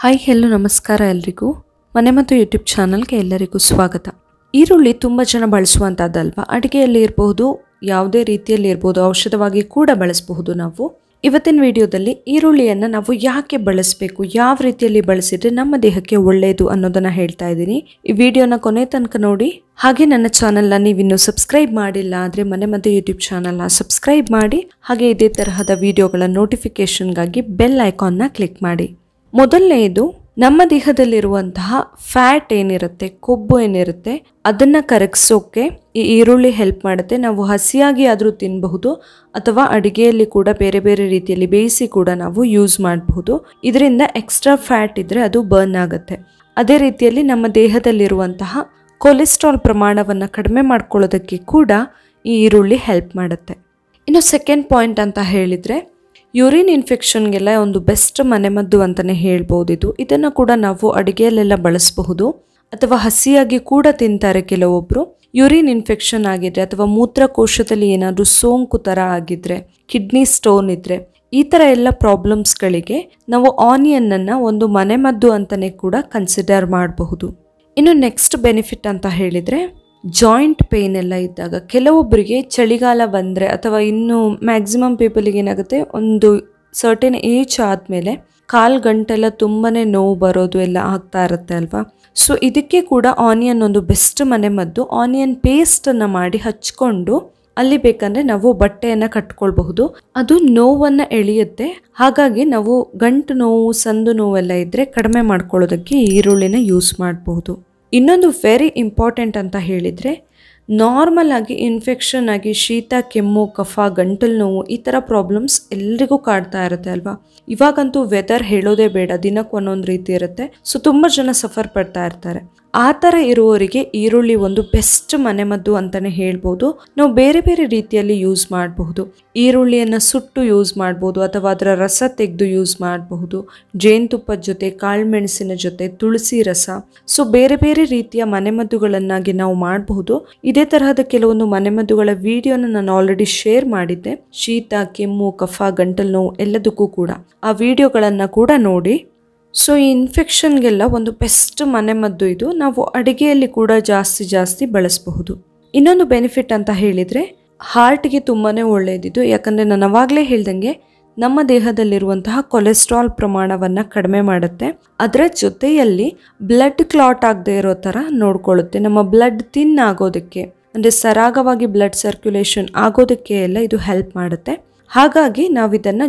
Hi hello ನಮಸ್ಕಾರ ಎಲ್ಲರಿಗೂ ಮನೆಮದ್ದು ಯೂಟ್ಯೂಬ್ ಚಾನಲ್ಗೆ ಎಲ್ಲರಿಗೂ ಸ್ವಾಗತ. ಈರುಳ್ಳಿ ತುಂಬ ಜನ ಬಳಸುವಂಥದ್ದಲ್ವಾ, ಅಡುಗೆಯಲ್ಲಿ ಇರಬಹುದು, ಯಾವುದೇ ರೀತಿಯಲ್ಲಿ ಇರಬಹುದು, ಔಷಧವಾಗಿ ಕೂಡ ಬಳಸಬಹುದು. ನಾವು ಇವತ್ತಿನ ವಿಡಿಯೋದಲ್ಲಿ ಈರುಳ್ಳಿಯನ್ನು ನಾವು ಯಾಕೆ ಬಳಸಬೇಕು, ಯಾವ ರೀತಿಯಲ್ಲಿ ಬಳಸಿದ್ರೆ ನಮ್ಮ ದೇಹಕ್ಕೆ ಒಳ್ಳೆಯದು ಅನ್ನೋದನ್ನು ಹೇಳ್ತಾ ಇದ್ದೀನಿ. ಈ ವಿಡಿಯೋನ ಕೊನೆ ತನಕ ನೋಡಿ. ಹಾಗೆ ನನ್ನ ಚಾನಲ್ನ ನೀವಿನ್ನೂ ಸಬ್ಸ್ಕ್ರೈಬ್ ಮಾಡಿಲ್ಲ ಅಂದರೆ ಮನೆಮದ್ದು ಯೂಟ್ಯೂಬ್ ಚಾನಲ್ನ ಸಬ್ಸ್ಕ್ರೈಬ್ ಮಾಡಿ. ಹಾಗೆ ಇದೇ ತರಹದ ವಿಡಿಯೋಗಳ ನೋಟಿಫಿಕೇಶನ್ಗಾಗಿ ಬೆಲ್ ಐಕಾನ್ನ ಕ್ಲಿಕ್ ಮಾಡಿ. ಮೊದಲನೆಯದು, ನಮ್ಮ ದೇಹದಲ್ಲಿರುವಂತಹ ಫ್ಯಾಟ್ ಏನಿರುತ್ತೆ, ಕೊಬ್ಬು ಏನಿರುತ್ತೆ, ಅದನ್ನು ಕರಗಿಸೋಕೆ ಈ ಈರುಳ್ಳಿ ಹೆಲ್ಪ್ ಮಾಡುತ್ತೆ. ನಾವು ಹಸಿಯಾಗಿ ಆದರೂ ತಿನ್ನಬಹುದು ಅಥವಾ ಅಡುಗೆಯಲ್ಲಿ ಕೂಡ ಬೇರೆ ಬೇರೆ ರೀತಿಯಲ್ಲಿ ಬೇಯಿಸಿ ಕೂಡ ನಾವು ಯೂಸ್ ಮಾಡಬಹುದು. ಇದರಿಂದ ಎಕ್ಸ್ಟ್ರಾ ಫ್ಯಾಟ್ ಇದ್ದರೆ ಅದು ಬರ್ನ್ ಆಗುತ್ತೆ. ಅದೇ ರೀತಿಯಲ್ಲಿ ನಮ್ಮ ದೇಹದಲ್ಲಿರುವಂತಹ ಕೊಲೆಸ್ಟ್ರಾಲ್ ಪ್ರಮಾಣವನ್ನು ಕಡಿಮೆ ಮಾಡ್ಕೊಳ್ಳೋದಕ್ಕೆ ಕೂಡ ಈ ಈರುಳ್ಳಿ ಹೆಲ್ಪ್ ಮಾಡುತ್ತೆ. ಇನ್ನು ಸೆಕೆಂಡ್ ಪಾಯಿಂಟ್ ಅಂತ ಹೇಳಿದರೆ, ಯೂರಿನ್ ಇನ್ಫೆಕ್ಷನ್ಗೆಲ್ಲ ಒಂದು ಬೆಸ್ಟ್ ಮನೆಮದ್ದು ಅಂತಲೇ ಹೇಳ್ಬೋದು. ಇದನ್ನು ಕೂಡ ನಾವು ಅಡುಗೆಯಲ್ಲೆಲ್ಲ ಬಳಸಬಹುದು ಅಥವಾ ಹಸಿಯಾಗಿ ಕೂಡ ತಿಂತಾರೆ ಕೆಲವೊಬ್ಬರು. ಯೂರಿನ್ ಇನ್ಫೆಕ್ಷನ್ ಆಗಿದ್ರೆ ಅಥವಾ ಮೂತ್ರಕೋಶದಲ್ಲಿ ಏನಾದರೂ ಸೋಂಕು ಥರ ಆಗಿದ್ರೆ, ಕಿಡ್ನಿ ಸ್ಟೋನ್ ಇದ್ದರೆ, ಈ ಥರ ಎಲ್ಲ ಪ್ರಾಬ್ಲಮ್ಸ್ಗಳಿಗೆ ನಾವು ಆನಿಯನ್ನನ್ನು ಒಂದು ಮನೆಮದ್ದು ಅಂತಲೇ ಕೂಡ ಕನ್ಸಿಡರ್ ಮಾಡಬಹುದು. ಇನ್ನು ನೆಕ್ಸ್ಟ್ ಬೆನಿಫಿಟ್ ಅಂತ ಹೇಳಿದರೆ, ಜಾಯಿಂಟ್ ಪೇನ್ ಎಲ್ಲ ಇದ್ದಾಗ, ಕೆಲವೊಬ್ಬರಿಗೆ ಚಳಿಗಾಲ ಬಂದರೆ ಅಥವಾ ಇನ್ನು ಮ್ಯಾಕ್ಸಿಮಮ್ ಪೀಪಲಿಗೆ ಏನಾಗುತ್ತೆ, ಒಂದು ಸರ್ಟೆನ್ ಏಜ್ ಆದಮೇಲೆ ಕಾಲು ಗಂಟೆಲ್ಲ ತುಂಬಾ ನೋವು ಬರೋದು ಎಲ್ಲ ಆಗ್ತಾ ಇರುತ್ತೆ ಅಲ್ವಾ. ಸೊ ಇದಕ್ಕೆ ಕೂಡ ಆನಿಯನ್ ಒಂದು ಬೆಸ್ಟ್ ಮನೆಮದ್ದು. ಆನಿಯನ್ ಪೇಸ್ಟನ್ನು ಮಾಡಿ ಹಚ್ಕೊಂಡು ಅಲ್ಲಿ ಬೇಕಂದರೆ ನಾವು ಬಟ್ಟೆಯನ್ನು ಕಟ್ಕೊಳ್ಬಹುದು. ಅದು ನೋವನ್ನು ಎಳೆಯುತ್ತೆ. ಹಾಗಾಗಿ ನಾವು ಗಂಟು ನೋವು, ಸಂದು ನೋವೆಲ್ಲ ಇದ್ದರೆ ಕಡಿಮೆ ಮಾಡ್ಕೊಳ್ಳೋದಕ್ಕೆ ಈರುಳ್ಳಿನ ಯೂಸ್ ಮಾಡಬಹುದು. ಇನ್ನೊಂದು ವೆರಿ ಇಂಪಾರ್ಟೆಂಟ್ ಅಂತ ಹೇಳಿದರೆ, ನಾರ್ಮಲ್ ಆಗಿ ಇನ್ಫೆಕ್ಷನ್ ಆಗಿ ಶೀತ, ಕೆಮ್ಮು, ಕಫ, ಗಂಟಲು ನೋವು ಈ ಥರ ಪ್ರಾಬ್ಲಮ್ಸ್ ಎಲ್ರಿಗೂ ಕಾಡ್ತಾ ಇರುತ್ತೆ ಅಲ್ವಾ. ಇವಾಗಂತೂ ವೆದರ್ ಹೇಳೋದೇ ಬೇಡ, ದಿನಕ್ಕೆ ಒಂದೊಂದು ರೀತಿ ಇರುತ್ತೆ. ಸೊ ತುಂಬ ಜನ ಸಫರ್ ಪಡ್ತಾ ಇರ್ತಾರೆ. ಆ ಥರ ಇರುವವರಿಗೆ ಈರುಳ್ಳಿ ಒಂದು ಬೆಸ್ಟ್ ಮನೆಮದ್ದು ಅಂತಲೇ ಹೇಳ್ಬೋದು. ನಾವು ಬೇರೆ ಬೇರೆ ರೀತಿಯಲ್ಲಿ ಯೂಸ್ ಮಾಡಬಹುದು. ಈರುಳ್ಳಿಯನ್ನು ಸುಟ್ಟು ಯೂಸ್ ಮಾಡ್ಬೋದು ಅಥವಾ ಅದರ ರಸ ತೆಗೆದು ಯೂಸ್ ಮಾಡಬಹುದು. ಜೇನುತುಪ್ಪದ ಜೊತೆ, ಕಾಳುಮೆಣಸಿನ ಜೊತೆ, ತುಳಸಿ ರಸ. ಸೊ ಬೇರೆ ಬೇರೆ ರೀತಿಯ ಮನೆಮದ್ದುಗಳನ್ನಾಗಿ ನಾವು ಮಾಡಬಹುದು. ಇದೇ ತರಹದ ಕೆಲವೊಂದು ಮನೆಮದ್ದುಗಳ ವಿಡಿಯೋನ ನಾನು ಆಲ್ರೆಡಿ ಶೇರ್ ಮಾಡಿದ್ದೆ. ಶೀತ, ಕೆಮ್ಮು, ಕಫ, ಗಂಟಲು ನೋವು ಎಲ್ಲದಕ್ಕೂ ಕೂಡ ಆ ವಿಡಿಯೋಗಳನ್ನು ಕೂಡ ನೋಡಿ. ಸೊ ಈ ಇನ್ಫೆಕ್ಷನ್ಗೆಲ್ಲ ಒಂದು ಬೆಸ್ಟ್ ಮನೆಮದ್ದು ಇದು. ನಾವು ಅಡುಗೆಯಲ್ಲಿ ಕೂಡ ಜಾಸ್ತಿ ಬಳಸಬಹುದು. ಇನ್ನೊಂದು ಬೆನಿಫಿಟ್ ಅಂತ ಹೇಳಿದರೆ, ಹಾರ್ಟ್ಗೆ ತುಂಬಾ ಒಳ್ಳೆಯದಿದು. ಯಾಕಂದರೆ ನಾನು ಅವಾಗಲೇ ಹೇಳ್ದಂಗೆ ನಮ್ಮ ದೇಹದಲ್ಲಿರುವಂತಹ ಕೊಲೆಸ್ಟ್ರಾಲ್ ಪ್ರಮಾಣವನ್ನು ಕಡಿಮೆ ಮಾಡುತ್ತೆ. ಅದರ ಜೊತೆಯಲ್ಲಿ ಬ್ಲಡ್ ಕ್ಲಾಟ್ ಆಗದೆ ಇರೋ ಥರ ನೋಡ್ಕೊಳ್ಳುತ್ತೆ. ನಮ್ಮ ಬ್ಲಡ್ ಥಿನ್ ಆಗೋದಕ್ಕೆ, ಅಂದರೆ ಸರಾಗವಾಗಿ ಬ್ಲಡ್ ಸರ್ಕ್ಯುಲೇಷನ್ ಆಗೋದಕ್ಕೆ ಎಲ್ಲ ಇದು ಹೆಲ್ಪ್ ಮಾಡುತ್ತೆ. ಹಾಗಾಗಿ ನಾವು ಇದನ್ನು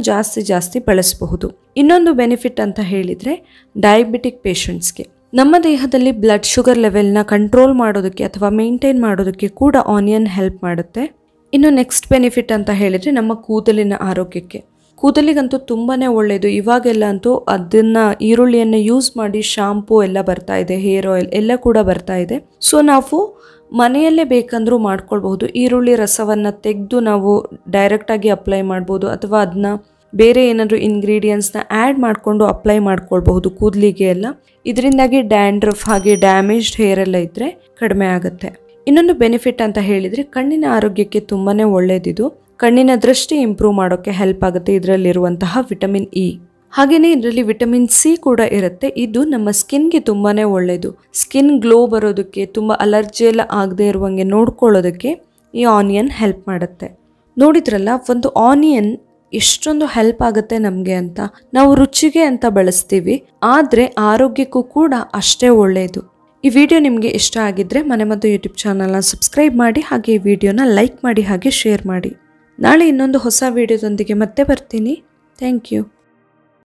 ಜಾಸ್ತಿ ಬಳಸಬಹುದು. ಇನ್ನೊಂದು ಬೆನಿಫಿಟ್ ಅಂತ ಹೇಳಿದರೆ, ಡಯಾಬಿಟಿಕ್ ಪೇಷಂಟ್ಸ್ಗೆ ನಮ್ಮ ದೇಹದಲ್ಲಿ ಬ್ಲಡ್ ಶುಗರ್ ಲೆವೆಲ್ನ ಕಂಟ್ರೋಲ್ ಮಾಡೋದಕ್ಕೆ ಅಥವಾ ಮೇಂಟೈನ್ ಮಾಡೋದಕ್ಕೆ ಕೂಡ ಆನಿಯನ್ ಹೆಲ್ಪ್ ಮಾಡುತ್ತೆ. ಇನ್ನು ನೆಕ್ಸ್ಟ್ ಬೆನಿಫಿಟ್ ಅಂತ ಹೇಳಿದರೆ, ನಮ್ಮ ಕೂದಲಿನ ಆರೋಗ್ಯಕ್ಕೆ, ಕೂದಲಿಗಂತೂ ತುಂಬಾ ಒಳ್ಳೆಯದು. ಇವಾಗೆಲ್ಲ ಅಂತೂ ಅದನ್ನು ಈರುಳ್ಳಿಯನ್ನು ಯೂಸ್ ಮಾಡಿ ಶಾಂಪೂ ಎಲ್ಲ ಬರ್ತಾ ಇದೆ, ಹೇರ್ ಆಯಿಲ್ ಎಲ್ಲ ಕೂಡ ಬರ್ತಾ ಇದೆ. ಸೊ ನಾವು ಮನೆಯಲ್ಲೇ ಬೇಕಂದ್ರೂ ಮಾಡ್ಕೊಳ್ಬಹುದು. ಈರುಳ್ಳಿ ರಸವನ್ನು ತೆಗೆದು ನಾವು ಡೈರೆಕ್ಟಾಗಿ ಅಪ್ಲೈ ಮಾಡ್ಬೋದು ಅಥವಾ ಅದನ್ನ ಬೇರೆ ಏನಾದರೂ ಇಂಗ್ರೀಡಿಯೆಂಟ್ಸ್ನ ಆ್ಯಡ್ ಮಾಡಿಕೊಂಡು ಅಪ್ಲೈ ಮಾಡ್ಕೊಳ್ಬಹುದು ಕೂದಲಿಗೆ ಎಲ್ಲ. ಇದರಿಂದಾಗಿ ಡ್ಯಾಂಡ್ರಫ್ ಹಾಗೆ ಡ್ಯಾಮೇಜ್ಡ್ ಹೇರ್ ಎಲ್ಲ ಇದ್ದರೆ ಕಡಿಮೆ ಆಗುತ್ತೆ. ಇನ್ನೊಂದು ಬೆನಿಫಿಟ್ ಅಂತ ಹೇಳಿದರೆ, ಕಣ್ಣಿನ ಆರೋಗ್ಯಕ್ಕೆ ತುಂಬಾ ಒಳ್ಳೆಯದಿದು. ಕಣ್ಣಿನ ದೃಷ್ಟಿ ಇಂಪ್ರೂವ್ ಮಾಡೋಕ್ಕೆ ಹೆಲ್ಪ್ ಆಗುತ್ತೆ ಇದರಲ್ಲಿರುವಂತಹ ವಿಟಮಿನ್ ಇ. ಹಾಗೆಯೇ ಇದರಲ್ಲಿ ವಿಟಮಿನ್ ಸಿ ಕೂಡ ಇರುತ್ತೆ. ಇದು ನಮ್ಮ ಸ್ಕಿನ್ಗೆ ತುಂಬಾ ಒಳ್ಳೆಯದು. ಸ್ಕಿನ್ ಗ್ಲೋ ಬರೋದಕ್ಕೆ, ತುಂಬ ಅಲರ್ಜಿ ಎಲ್ಲ ಆಗದೆ ಇರುವಂಗೆ ನೋಡ್ಕೊಳ್ಳೋದಕ್ಕೆ ಈ ಆನಿಯನ್ ಹೆಲ್ಪ್ ಮಾಡುತ್ತೆ. ನೋಡಿದ್ರಲ್ಲ, ಒಂದು ಆನಿಯನ್ ಎಷ್ಟೊಂದು ಹೆಲ್ಪ್ ಆಗುತ್ತೆ ನಮಗೆ ಅಂತ. ನಾವು ರುಚಿಗೆ ಅಂತ ಬಳಸ್ತೀವಿ, ಆದರೆ ಆರೋಗ್ಯಕ್ಕೂ ಕೂಡ ಅಷ್ಟೇ ಒಳ್ಳೆಯದು. ಈ ವಿಡಿಯೋ ನಿಮಗೆ ಇಷ್ಟ ಆಗಿದ್ದರೆ ಮನೆಮದ್ದು ಯೂಟ್ಯೂಬ್ ಚಾನಲ್ನ ಸಬ್ಸ್ಕ್ರೈಬ್ ಮಾಡಿ, ಹಾಗೆ ಈ ವಿಡಿಯೋನ ಲೈಕ್ ಮಾಡಿ, ಹಾಗೆ ಶೇರ್ ಮಾಡಿ. ನಾಳೆ ಇನ್ನೊಂದು ಹೊಸ ವಿಡಿಯೋದೊಂದಿಗೆ ಮತ್ತೆ ಬರ್ತೀನಿ. Thank you.